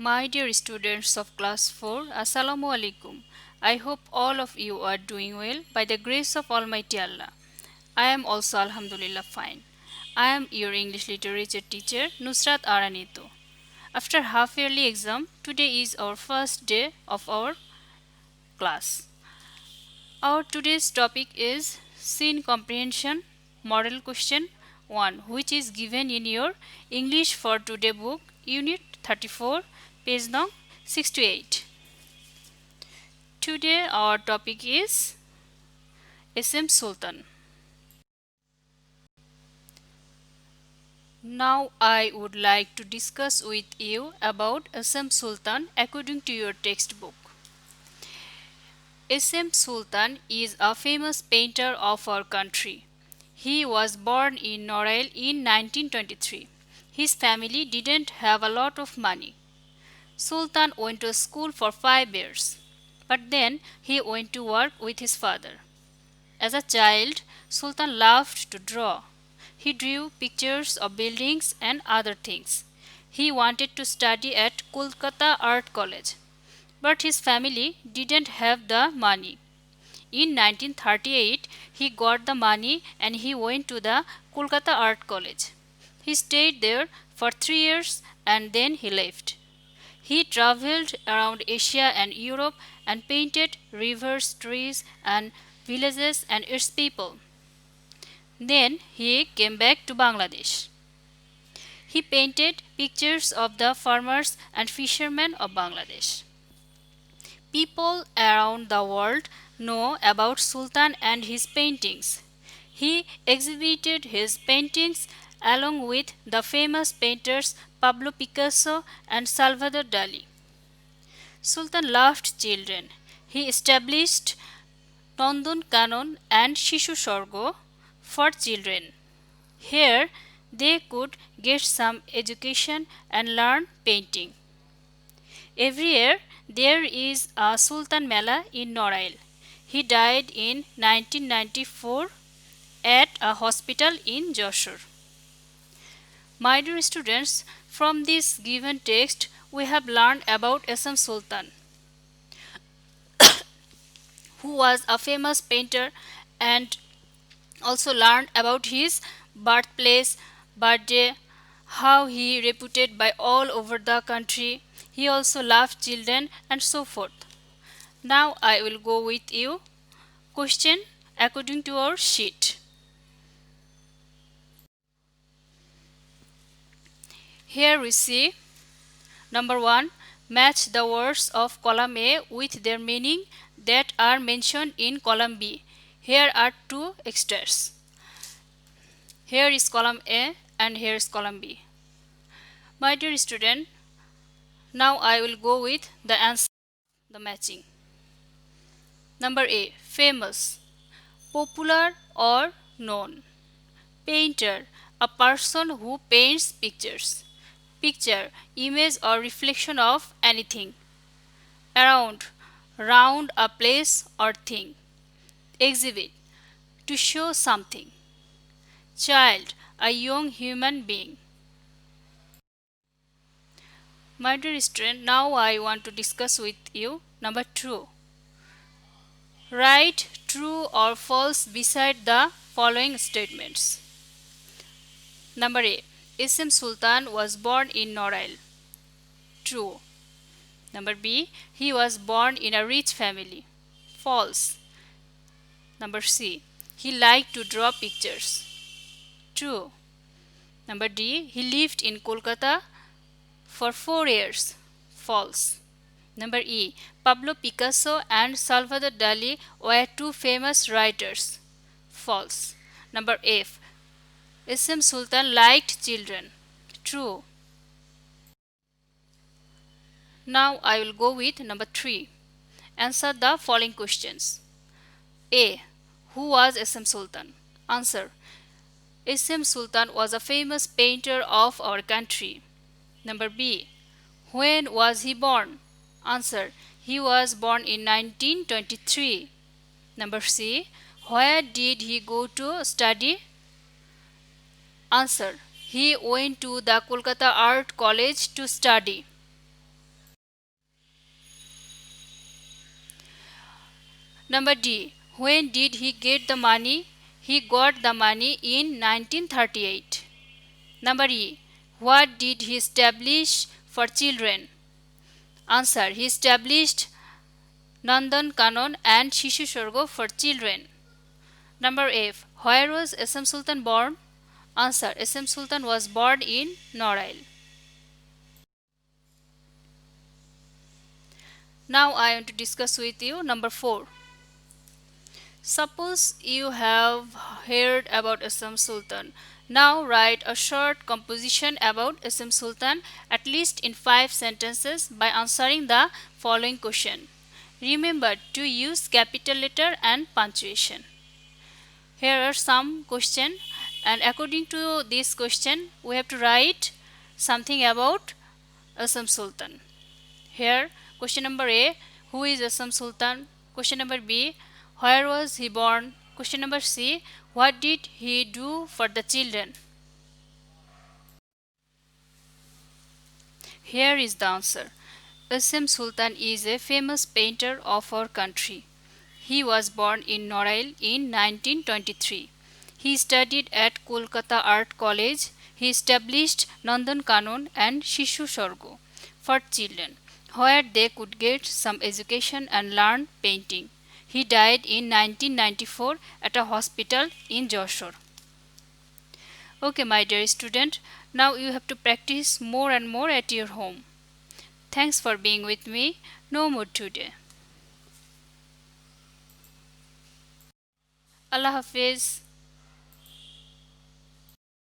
My dear students of class 4, Assalamu alaikum. I hope all of you are doing well by the grace of Almighty Allah. I am also Alhamdulillah fine. I am your English literature teacher Nusrat Aranito. After half yearly exam, today is our first day of our class. Our today's topic is scene comprehension model question 1, which is given in your English for Today book, unit 34, page number 6 to 8. Today our topic is SM Sultan. Now I would like to discuss with you about SM Sultan according to your textbook. SM Sultan is a famous painter of our country. He was born in Norail in 1923. His family didn't have a lot of money. Sultan went to school for 5 years, but then he went to work with his father. As a child, Sultan loved to draw. He drew pictures of buildings and other things. He wanted to study at Kolkata Art College, but his family didn't have the money. In 1938, he got the money and he went to the Kolkata Art College. He stayed there for 3 years and then he left. He traveled around Asia and Europe and painted rivers, trees, and villages and its people. Then he came back to Bangladesh. He painted pictures of the farmers and fishermen of Bangladesh. People around the world know about Sultan and his paintings. He exhibited his paintings along with the famous painters Pablo Picasso and Salvador Dali. Sultan loved children. He established Nandun Kanon and Shishu Sorgo for children. Here they could get some education and learn painting. Every year there is a Sultan Mela in Norail. He died in 1994 at a hospital in Jashore. My dear students, from this given text we have learned about SM Sultan, who was a famous painter, and also learned about his birthplace, birthday, how he reputed by all over the country. He also loved children and so forth. Now I will go with you question according to our sheet. Here we see number 1, match the words of column A with their meaning that are mentioned in column B. Here are two extras. Here is column A and here is column B. My dear student, now I will go with the answer, the matching. Number A, famous, popular or known. Painter, a person who paints pictures. Picture, image or reflection of anything. Around, round a place or thing. Exhibit, to show something. Child, a young human being. My dear student, now I want to discuss with you number 2. Write true or false beside the following statements. Number A, SM Sultan was born in Norail. True. Number B, he was born in a rich family. False. Number C, he liked to draw pictures. True. Number D, he lived in Kolkata for 4 years. False. Number E, Pablo Picasso and Salvador Dali were two famous writers. False. Number F, SM Sultan liked children. True. Now I will go with number 3. Answer the following questions. A, who was SM Sultan? Answer, SM Sultan was a famous painter of our country. Number B, when was he born? Answer, he was born in 1923. Number C, where did he go to study? Answer, he went to the Kolkata Art College to study. Number D. When did he get the money? He got the money in 1938. Number E. What did he establish for children? Answer. He established Nandan Kanon and Shishu Sorgo for children. Number F. Where was SM Sultan born? Answer. SM Sultan was born in Norail. Now I want to discuss with you number 4. Suppose you have heard about Assam Sultan. Now write a short composition about Assam Sultan at least in 5 sentences by answering the following question. Remember to use capital letter and punctuation. Here are some questions, and according to this question we have to write something about Assam Sultan. Here question number A, who is Assam Sultan? Question number B, where was he born? Question number C, what did he do for the children? Here is the answer. Assam Sultan is a famous painter of our country. He was born in Norail in 1923. He studied at Kolkata Art College. He established Nandan Kanon and Shishu Sorgo for children, where they could get some education and learn painting. He died in 1994 at a hospital in Jashore. Okay, my dear student, now you have to practice more and more at your home. Thanks for being with me. No more today. Allah Hafiz.